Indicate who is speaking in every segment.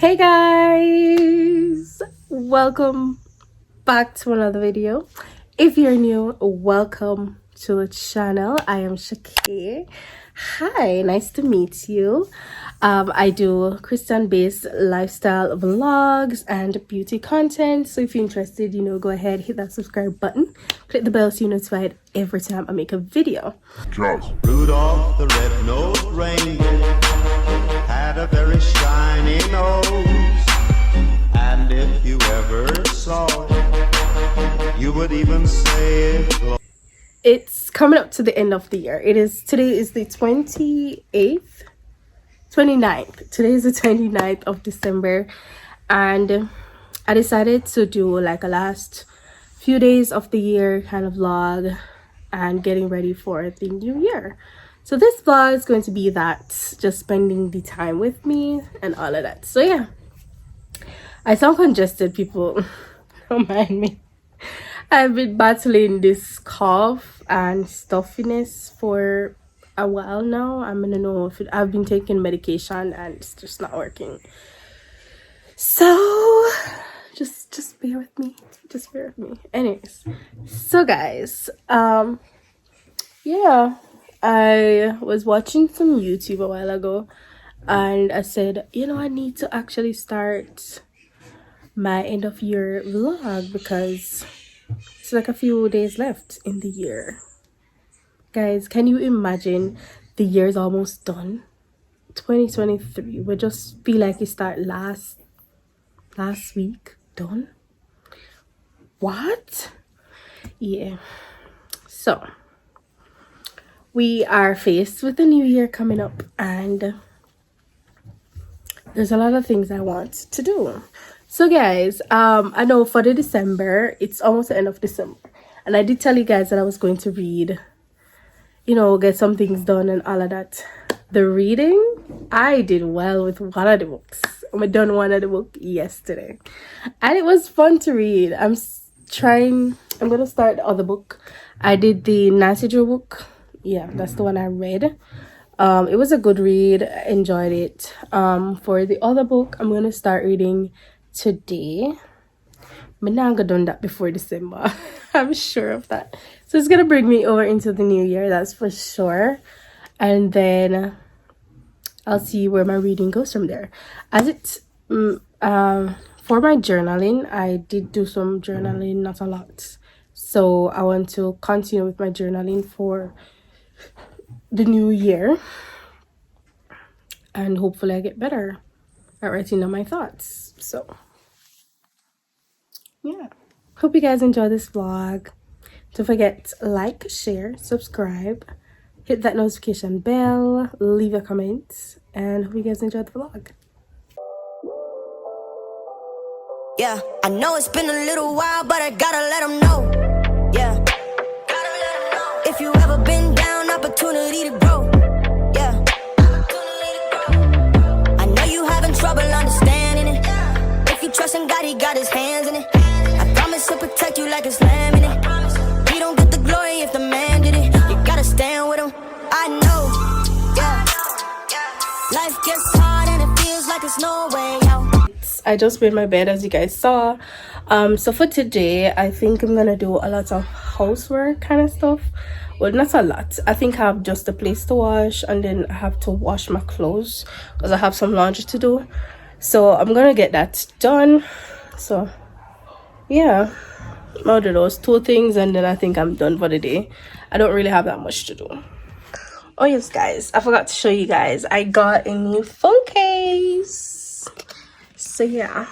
Speaker 1: Hey guys, welcome back to another video. If you're new, welcome to the channel. I am Shakay. Hi, nice to meet you. I do Christian-based lifestyle vlogs and beauty content. So if you're interested, go ahead, hit that subscribe button, click the bell so you're notified every time I make a video.
Speaker 2: Rudolph the red-nosed reindeer had a very shiny nose, and if you ever saw it, you would even say it.
Speaker 1: It's coming up to the end of the year. Today is the 29th. Today is the 29th of December, and I decided to do like a last few days of the year kind of vlog and getting ready for the new year. So this vlog is going to be that, just spending the time with me and all of that. So yeah, I sound congested, people. Don't mind me. I've been battling this cough and stuffiness for a while now. I'm gonna know if I've been taking medication and it's just not working. So just bear with me. Just bear with me. Anyways, so guys, yeah, I was watching some YouTube a while ago and I said, I need to actually start my end of year vlog because it's like a few days left in the year. Guys, can you imagine the year's almost done? 2023 would just feel like it started last week. Done? What? Yeah. So we are faced with the new year coming up and there's a lot of things I want to do. So guys, I know for the December, it's almost the end of December, and I did tell you guys that I was going to read, get some things done and all of that. The reading, I did well with one of the books. I done one of the book yesterday and it was fun to read. I'm gonna start the other book. I did the Nancy Drew book. Yeah, that's the one I read. It was a good read. I enjoyed it. For the other book, I'm gonna start reading today. I'm not gonna do that before December. I'm sure of that. So it's gonna bring me over into the new year, that's for sure. And then I'll see where my reading goes from there. For my journaling, I did do some journaling, not a lot. So I want to continue with my journaling for the new year. And hopefully I get better at writing down my thoughts. So yeah, hope you guys enjoy this vlog. Don't forget to like, share, subscribe, hit that notification bell, leave a comment, and hope you guys enjoy the vlog.
Speaker 3: Yeah, I know it's been a little while, but I gotta let them know. Yeah, gotta let them know. If you ever been down, opportunity to grow. Yeah, I know you having trouble understanding it. If you trust in God, he got his hands in it. I promise he'll protect you like it's lamb in it. He don't get the glory if the man did it. You gotta stand with him. I know, yeah. Life gets hard and it feels like it's no way out.
Speaker 1: I just made my bed, as you guys saw. So for today, I think I'm gonna do a lot of housework kind of stuff. Well, not a lot. I think I have just a place to wash, and then I have to wash my clothes because I have some laundry to do. So I'm gonna get that done. So yeah, I'll do those two things and then I think I'm done for the day. I don't really have that much to do. Oh yes guys, I forgot to show you guys, I got a new phone case. So yeah,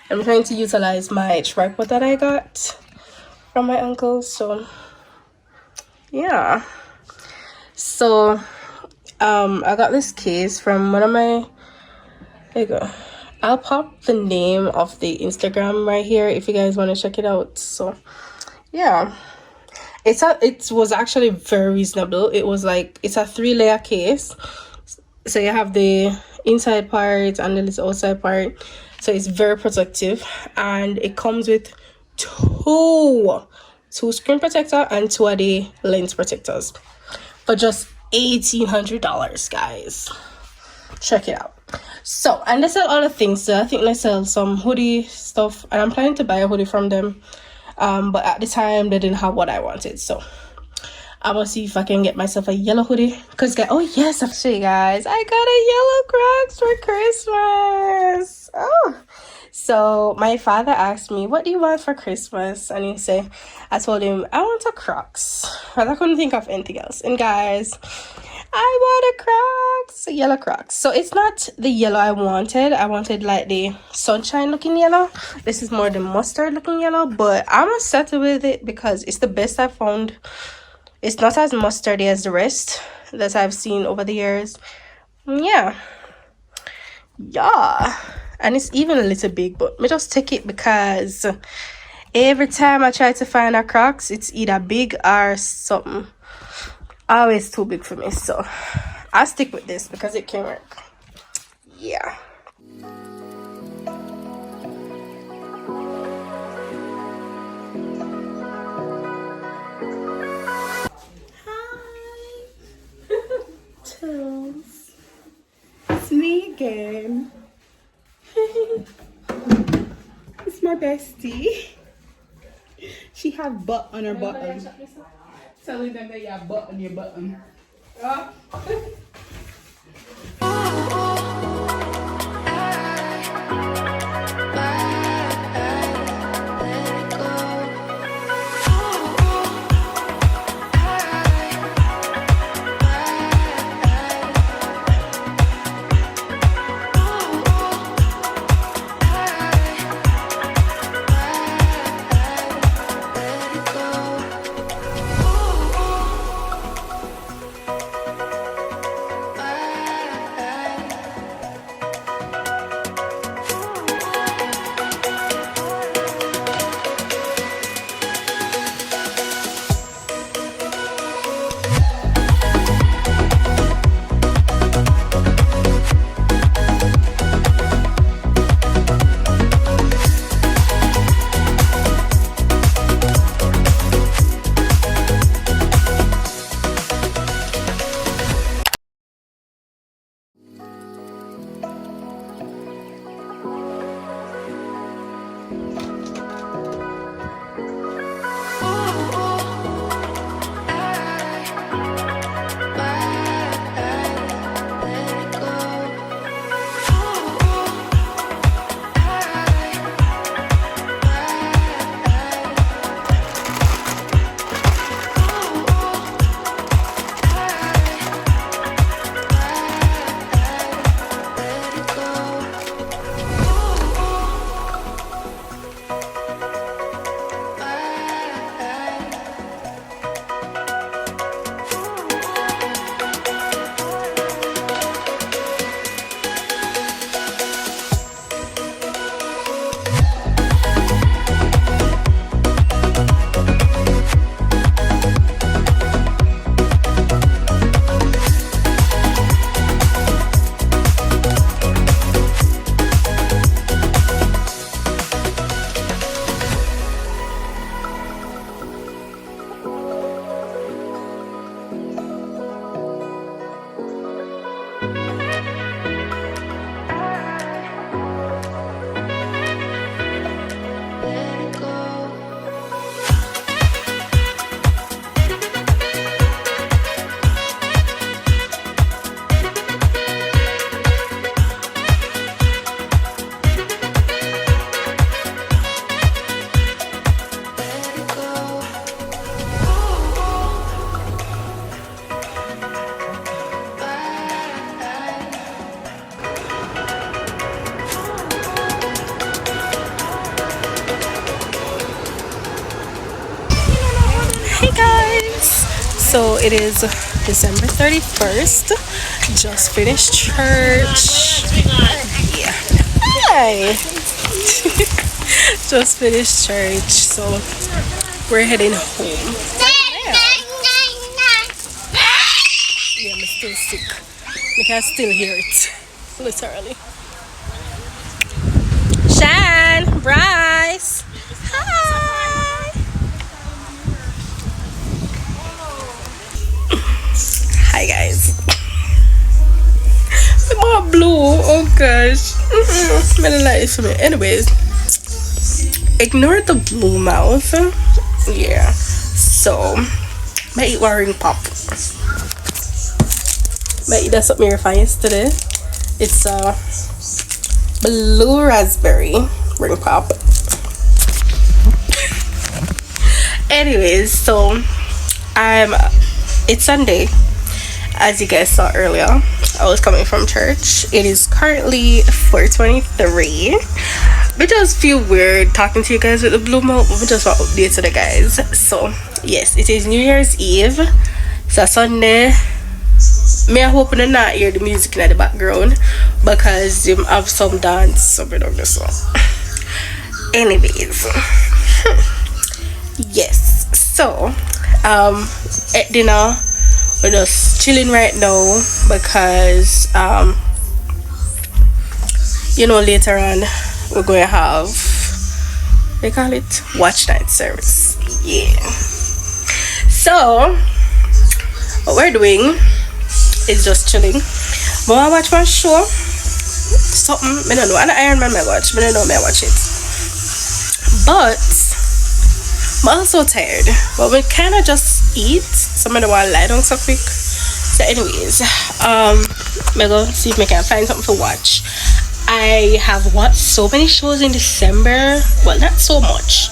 Speaker 1: I'm trying to utilize my tripod that I got from my uncle. So yeah, so I got this case from one of my, there you go, I'll pop the name of the Instagram right here if you guys want to check it out. So yeah, it was actually very reasonable. It's a 3-layer case, so you have the inside part and then this outside part, so it's very protective, and it comes with two screen protector and 2 of the lens protectors for just $1,800, guys. check it out. So, and they sell other things. So I think they sell some hoodie stuff, and I'm planning to buy a hoodie from them. But at the time they didn't have what I wanted, so I'm gonna see if I can get myself a yellow hoodie. Cause guys, oh yes, actually guys, I got a yellow Crocs for Christmas. Oh, so my father asked me, what do you want for Christmas? And I told him I want a Crocs, but I couldn't think of anything else. And guys, I want a Crocs, a yellow Crocs. So it's not the yellow I wanted. I wanted like the sunshine looking yellow. This is more the mustard looking yellow, but I'm gonna settle with it because it's the best I found. It's not as mustardy as the rest that I've seen over the years. Yeah, and it's even a little big, but me just take it because every time I try to find a Crocs, it's either big or something always too big for me, so I'll stick with this because it can work. Yeah.
Speaker 4: Hi, Toes. It's me again. It's my bestie. She have butt on her button. Telling them that you have butt on your button. Oh.
Speaker 1: So it is December 31st. Just finished church. Yeah. Hi. Just finished church. So we're heading home. Yeah, I'm still sick. I can still hear it. Literally. Shan, Bryce. Hi. Hi guys. My gosh. I don't like this for me. Anyways, ignore the blue mouth. Yeah. So, I eat one ring pop. I eat that something refined yesterday. It's a blue raspberry ring pop. Anyways, so it's Sunday, as you guys saw earlier. I was coming from church. It is currently 4:23. It does feel weird talking to you guys with the blue mouth, but we just want to update to the guys. So yes, it is New Year's Eve. It's a Sunday. Me, I hope you not hear the music in the background because you have some dance, so we don't so. Anyways, yes. So at dinner we're just chilling right now because you know, later on we're going to have, they call it watch night service. Yeah. So what we're doing is just chilling. But I watch my show. Something I don't know. And Iron Man I watch, but I don't know I watch it. But I'm also tired. But we kinda just eat. Some of the want to lie down so quick. So anyways, I'm go see if I can find something to watch. I have watched so many shows in December. Well, not so much.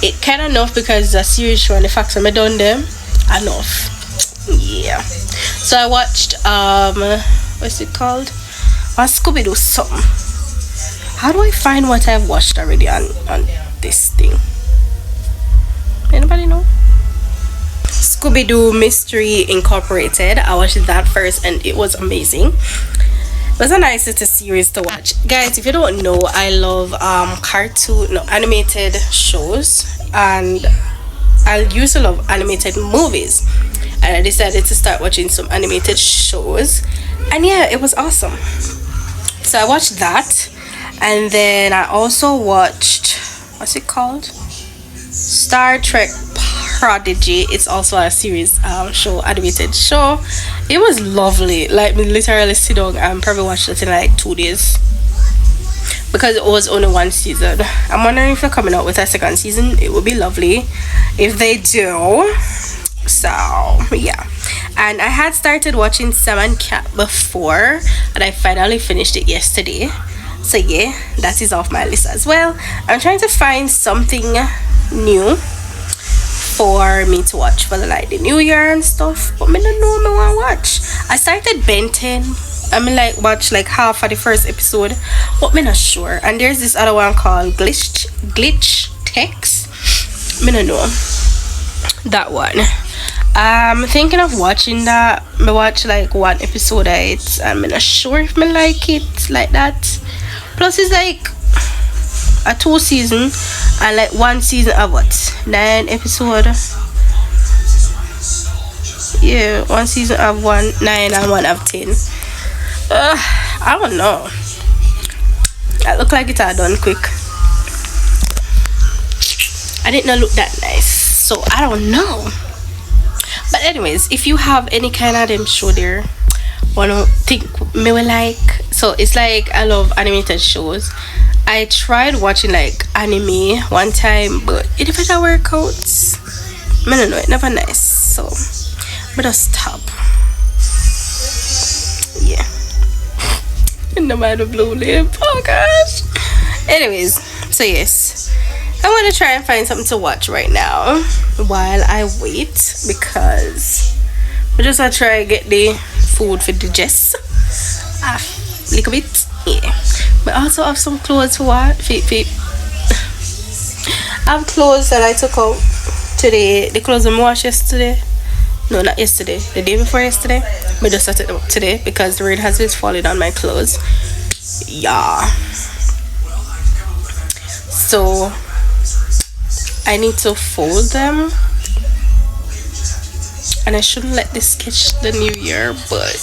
Speaker 1: It kinda enough because the series show and the facts I'm done them enough. Yeah. So I watched what's it called? Scooby-Doo something. How do I find what I've watched already on this thing? Anybody know? Scooby-Doo Mystery Incorporated. I watched that first and it was amazing. It was a nice little series to watch. Guys, if you don't know, I love animated shows, and I used to love animated movies, and I decided to start watching some animated shows, and yeah, it was awesome. So I watched that, and then I also watched, what's it called, Star Trek Prodigy. It's also a series show, animated show. It was lovely. Like, me literally sit down and probably watched it in like 2 days because it was only 1 season. I'm wondering if they're coming out with a second season. It would be lovely if they do. So yeah, and I had started watching Sam and Cat before, and I finally finished it yesterday. So yeah, that is off my list as well. I'm trying to find something new for me to watch for the new year and stuff, but I don't know what I want to watch. I started Ben 10. I mean, like, watch like half of the first episode, but I'm not sure. And there's this other one called Glitch Text. I don't know that one. I'm thinking of watching that. I watch like 1 episode of it. I'm not sure if I like it like that. Plus it's like a 2 season and like 1 season of what, 9 episode. Yeah, 1 season of 9 and 1 of 10. I don't know. That look like it all done quick. I did not look that nice, so I don't know. But anyways, if you have any kind of them show there wanna think me will like, so it's like I love animated shows. I tried watching like anime one time, but it never work out. I don't know, it never nice, so I'm gonna stop. Yeah. No matter blue lip. Oh gosh. Anyways, so yes, I'm gonna try and find something to watch right now while I wait, because I just gonna try and get the food for digest a little bit. Yeah, but I also have some clothes for what fit. I have clothes that I took out today. The clothes I washed yesterday. No, not yesterday, the day before yesterday. I just set it up today because the rain has been falling on my clothes. Yeah, so I need to fold them, and I shouldn't let this catch the new year, but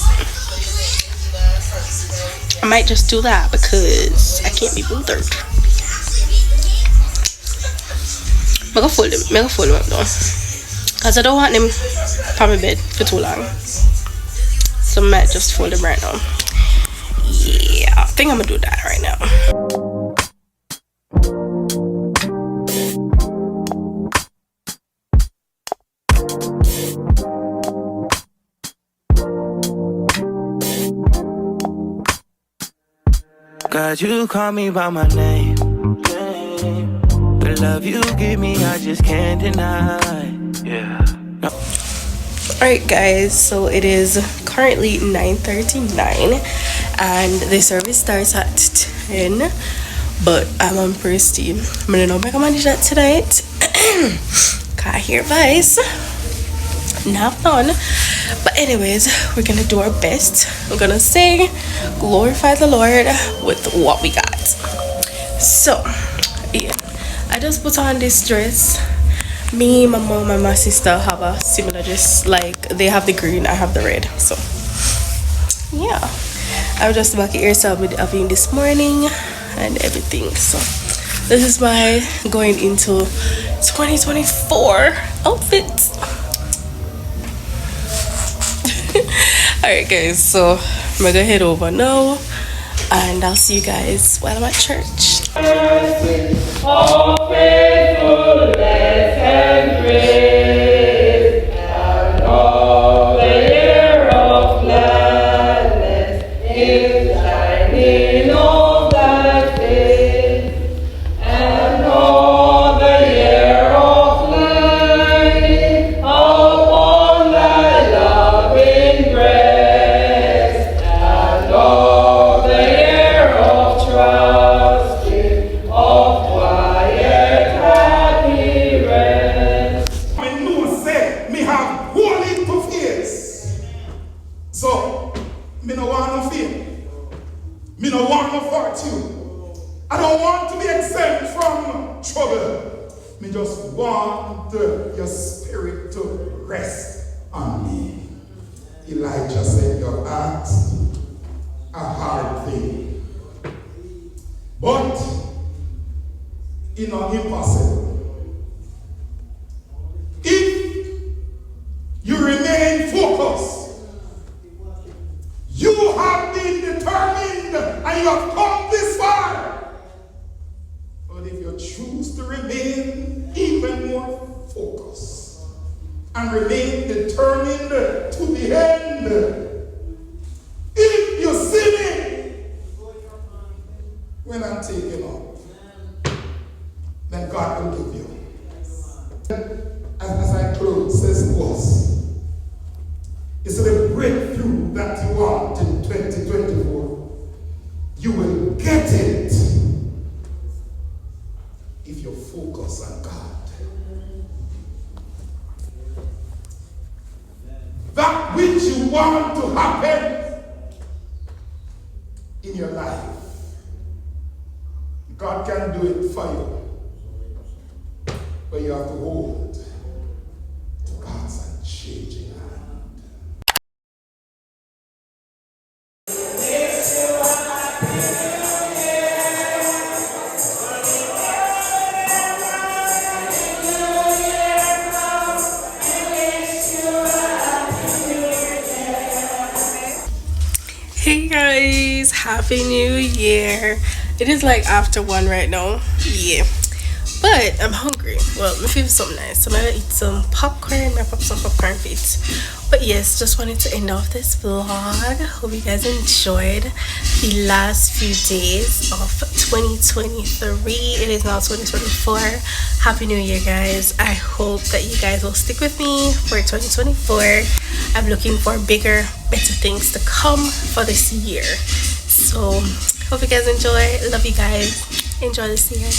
Speaker 1: I might just do that because I can't be bothered. I'm gonna fold them up though, because I don't want them on my bed for too long, so I might just fold them right now. Yeah. think I'm gonna do that right now.
Speaker 5: God, you call me by my name. The love you give me, I just can't deny. Yeah. No.
Speaker 1: Alright guys, so it is currently 9:39 and the service starts at 10, but I'm on first team. I'm gonna know I manage that tonight. Can't hear voice. Not fun. But anyways, we're gonna do our best. We're gonna sing, glorify the Lord with what we got. So yeah, I just put on this dress. Me, my mom, and my sister have a similar dress. Like they have the green, I have the red. So yeah, I was just back here with Avin this morning and everything. So this is my going into 2024 outfit. Alright guys, so I'm gonna head over now and I'll see you guys while I'm at church. All faithfulness and grace, and all the year of gladness is shining on thy face, and all the year of light upon thy loving breast, and all the year of trusting of quiet happy rest.
Speaker 6: I know say me have holy to fears. So me no want no fear. Me no want no fortune. I don't want to be exempt from trouble. Me just want your spirit to rest on me. Elijah said, you asked a hard thing, but it's not impossible. If you remain focused, you have been determined and you have come this far. But if you choose to remain even more focused and remain determined to the end, if you see me when I'm taking off, then God will give you. As I close, says was, it's the breakthrough that you want in 2024. You will get it if you focus on God. That which you want to happen in your life, God can do it for you. But you have to hold God's unchanging hand.
Speaker 1: Hey guys, happy new year. It is like after 1 right now. Yeah, but I'm hungry. Well, I feel something nice, so I'm gonna eat some popcorn. I pop some popcorn for it. But yes, just wanted to end off this vlog. Hope you guys enjoyed the last few days of 2023. It is now 2024. Happy new year guys. I hope that you guys will stick with me for 2024. I'm looking for bigger, better things to come for this year. So hope you guys enjoy. Love you guys. Enjoy this year.